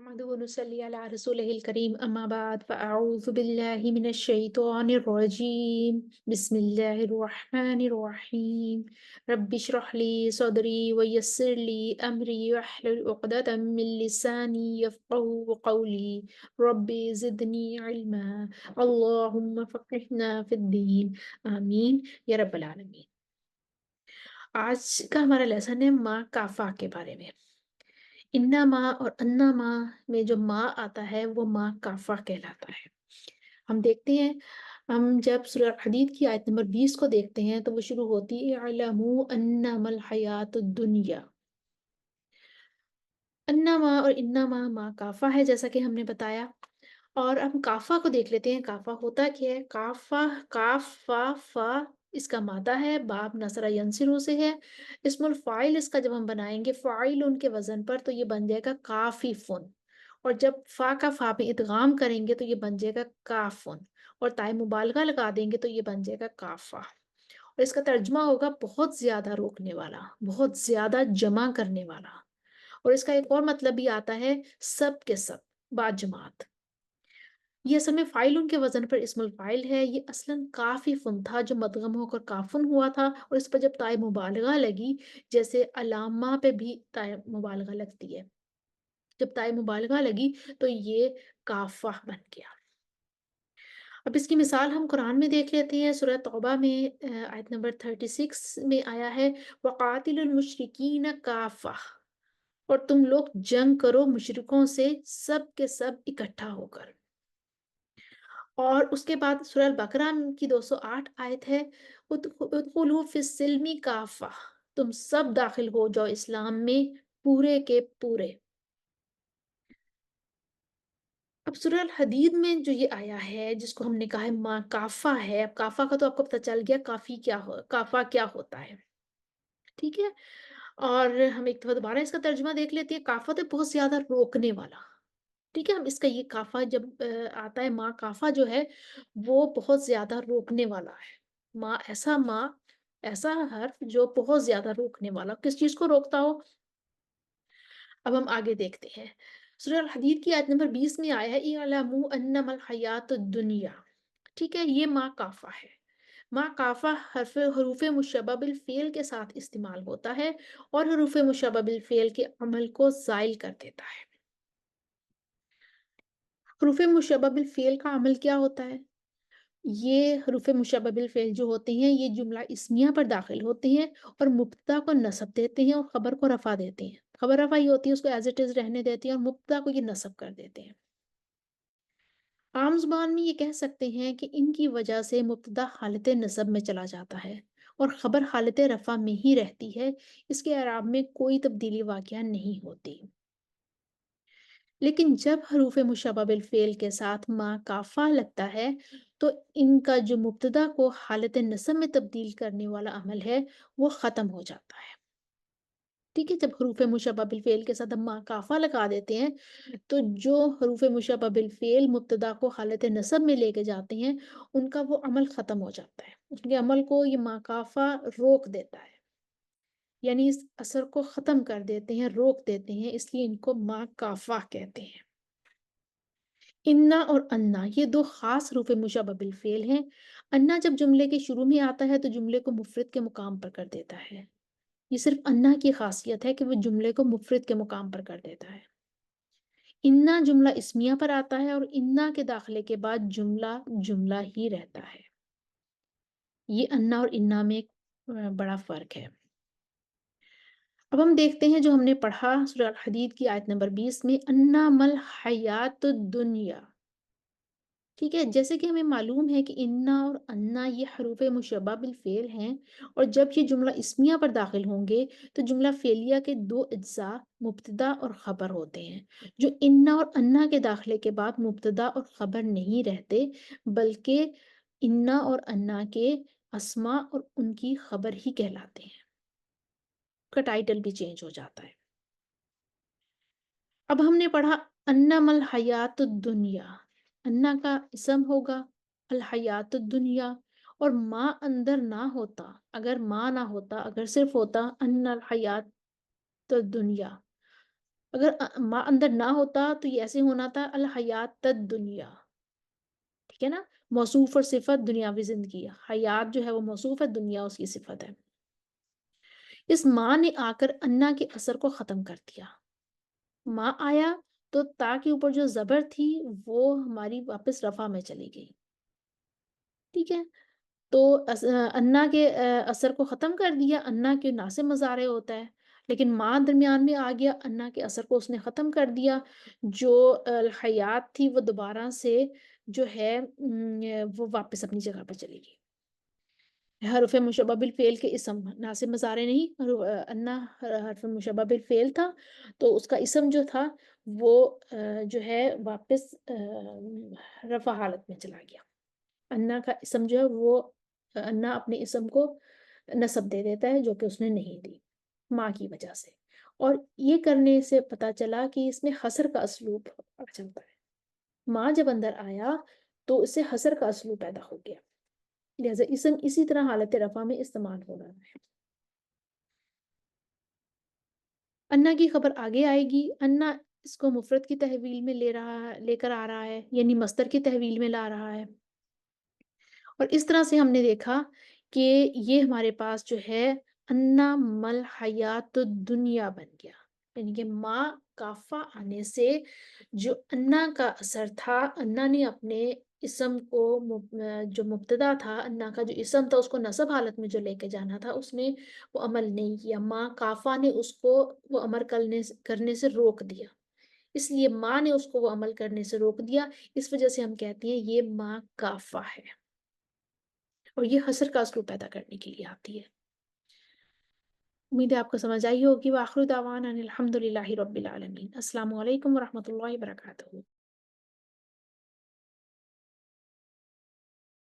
نحمده ونصلي على رسوله الكريم أما بعد فأعوذ بالله من الشيطان الرجيم بسم الله الرحمن الرحيم رب اشرح لي صدري ويسر لي أمري واحلل عقدة من لساني يفقهوا قولي رب زدني علما اللهم فقهنا في الدين آمين يا رب العالمين۔ आज का हमारा लेसन है माँ काफा के बारे में। इन्ना माँ और अन्ना माँ में जो माँ आता है वो माँ काफा कहलाता है। हम देखते हैं, हम जब सूरह हदीद की आयत नंबर 20 को देखते हैं तो वो शुरू होती है अलमू अन्नमल हयात दुनिया। अन्ना माँ और इन्ना माँ माँ काफा है जैसा कि हमने बताया। और हम काफा को देख लेते हैं, काफा होता क्या है। काफा काफा फा इसका मादा है, बाब नसरा यंसिरू से है। इस्मुल फाइल इसका जब हम बनाएंगे फाइल उनके वजन पर तो ये बन जाएगा काफी फुन। और जब फा का फा में इदगाम करेंगे तो ये बन जाएगा काफुन। और ताई मुबालगा लगा देंगे तो ये बन जाएगा काफा। और इसका तर्जुमा होगा बहुत ज्यादा रोकने वाला, बहुत ज्यादा जमा करने वाला। और इसका एक और मतलब भी आता है सब के सब, बाजमात। ये असल में फ़ाइल उनके वज़न पर इस्मुल फ़ाइल है। ये असलन काफ़ी फ़ुन था जो मदगम होकर काफ़ुन हुआ था और इस पर जब ताए मुबालगा लगी, जैसे अलामा पे भी ताए मुबालगा लगती है। जब ताए मुबालगा लगी तो ये काफ़ा बन गया। अब इसकी मिसाल हम कुरान में देख लेते हैं। सूरह तौबा में आयत नंबर 36 में आया है वक़ातिलुल मुशरिकीन काफ़ा। और तुम लोग जंग करो मुशरिकों से सब के सब इकट्ठा होकर। और उसके बाद सूरह अल-बकरा की 208 आयत है उदखुलू फिस्सिल्मी काफा। तुम सब दाखिल हो जाओ इस्लाम में पूरे के पूरे। अब सूरह अल हदीद में जो ये आया है जिसको हमने कहा है माँ काफा है। अब काफा का तो आपको पता चल गया काफा क्या होता है, ठीक है। और हम एक दफा दोबारा इसका तर्जुमा देख लेते हैं। काफा तो बहुत ज्यादा रोकने वाला, ठीक है। हम इसका ये काफ़ा जब आता है, माँ काफ़ा जो है वो बहुत ज़्यादा रोकने वाला है। माँ ऐसा हर्फ जो बहुत ज़्यादा रोकने वाला, किस चीज़ को रोकता हो। अब हम आगे देखते हैं। सूरह अल हदीद की आयत नंबर 20 में आया है इअलमू अन्नमल हयातुद दुनिया, ठीक है। ये माँ काफ़ा है। माँ काफ़ा हरूफ मुशब्बह बिल फ़ेल के साथ इस्तेमाल होता है और हरूफ मुशब्बह बिल फ़ेल के अमल को ज़ाइल कर देता है। हरूफ मुशब्बह बिल फ़ेल का अमल क्या होता है? ये हरूफ मुशब्बह बिल फ़ेल जो होते हैं ये जुमला इस्मिया पर दाखिल होते हैं और मुब्तदा को नस्ब देते हैं और ख़बर को रफ़ा देते हैं। ख़बर रफ़ा ये होती है उसको एज़ इट इज़ रहने देते हैं और मुब्तदा को ये नस्ब कर देते हैं। आम ज़ुबान में ये कह सकते हैं कि इनकी वजह से मुब्तदा हालत नस्ब में चला जाता है और ख़बर हालत रफ़ा में ही रहती है। इसके एराब में कोई तब्दीली वाक़या नहीं होती। लेकिन जब हरूफ मुशब्बह बिल फ़ेल के साथ मा काफ़ा लगता है तो इनका जो मुब्तदा को हालत नस्ब में तब्दील करने वाला अमल है वो ख़त्म हो जाता है, ठीक है। जब हरूफ मुशब्बह बिल फ़ेल के साथ हम मा काफ़ा लगा देते हैं तो जो हरूफ मुशब्बह बिल फ़ेल मुब्तदा को हालत नस्ब में लेके जाते हैं उनका वो अमल ख़त्म हो जाता है। उनके अमल को ये मा काफ़ा रोक देता है, यानी इस असर को ख़त्म कर देते हैं, रोक देते हैं, इसलिए इनको मा काफ़ा कहते हैं। इन्ना और अन्ना ये दो खास हरूफ मुशब्बह बिल फ़ेल हैं। अन्ना जब जुमले के शुरू में आता है तो जुमले को मुफ़रद के मुकाम पर कर देता है। ये सिर्फ अन्ना की खासियत है कि वो जुमले को मुफ़रद के मुकाम पर कर देता है। इन्ना जुमला इस्मिया पर आता है और इन्ना के दाखिले के बाद जुमला जुमला ही रहता है। ये अन्ना और इन्ना में एक बड़ा फ़र्क है। अब हम देखते हैं जो हमने पढ़ा सूरह अल हदीद की आयत नंबर 20 में अन्ना मल हयातुद दुनिया, ठीक है। जैसे कि हमें मालूम है कि इन्ना और अन्ना ये हरूफ मुशब्बह बिल फ़ेल हैं और जब ये जुमला इस्मिया पर दाखिल होंगे तो जुमला फ़ेलिया के दो अज्जा मुब्तदा और ख़बर होते हैं। जो इन्ना और अन्ना के दाखिले के बाद मुब्तदा और ख़बर नहीं रहते बल्कि इन्ना और अन्ना के अस्मा और उनकी ख़बर ही कहलाते हैं। का टाइटल भी चेंज हो जाता है। अब हमने पढ़ा अन्नमल हयातुद दुनिया, अन्ना का इसम होगा अल हयातुद दुनिया। और माँ अंदर ना होता, अगर माँ ना होता, अगर सिर्फ होता अन्नल हयातुद दुनिया اگر ماں اندر نہ ہوتا تو یہ ایسے ہونا تھا الحیات الدنیا، ٹھیک ہے نا؟ موصوف اور صفت دنیاوی زندگی ہے، حیات جو ہے وہ موصوف ہے، دنیا اس کی صفت ہے۔ اس ماں نے آ کر انا کے اثر کو ختم کر دیا۔ ماں آیا تو تا کے اوپر جو زبر تھی وہ ہماری واپس رفع میں چلی گئی، ٹھیک ہے؟ تو انا کے اثر کو ختم کر دیا، انا کے ناصب مضارع ہوتا ہے، لیکن ماں درمیان میں آ گیا، انا کے اثر کو اس نے ختم کر دیا، جو الحیات تھی وہ دوبارہ سے جو ہے وہ واپس اپنی جگہ پہ چلی گئی۔ حرف مشبہ بالفعل کے اسم ناصب مضارع نہیں، انا حرف مشبہ بالفعل تھا، تو اس کا اسم جو تھا وہ جو ہے واپس رفع حالت میں چلا گیا۔ انا کا اسم جو ہے وہ انا اپنے اسم کو نسب دے دیتا ہے جو کہ اس نے نہیں دی ماں کی وجہ سے، اور یہ کرنے سے پتا چلا کہ اس میں حصر کا اسلوب آ جاتا ہے۔ ماں جب اندر آیا تو اس سے حصر کا اسلوب پیدا ہو گیا، لہذا اسم اسی طرح حالت رفع میں استعمال ہو رہا ہے۔ انا کی خبر آگے آئے گی، انا اس کو مفرد کی تحویل میں لے کر آ رہا ہے، یعنی مصدر کی تحویل میں لا رہا ہے، اور اس طرح سے ہم نے دیکھا کہ یہ ہمارے پاس جو ہے انا مل حیات دنیا بن گیا، یعنی کہ ماں کافہ آنے سے جو انا کا اثر تھا، انا نے اپنے اسم کو جو مبتدا تھا، انا کا جو اسم تھا اس کو نصب حالت میں جو لے کے جانا تھا اس نے وہ عمل نہیں کیا، ماں کافہ نے اس کو وہ عمل کرنے سے روک دیا، اس لیے ماں نے اس کو وہ عمل کرنے سے روک دیا، اس وجہ سے ہم کہتے ہیں یہ ماں کافہ ہے، اور یہ حصر کا اسلوب پیدا کرنے کے لیے آتی ہے۔ امید ہے آپ کو سمجھ آئی ہوگی۔ وآخر دعوانا ان الحمد للہ رب العالمین۔ السلام علیکم ورحمۃ اللہ وبرکاتہ۔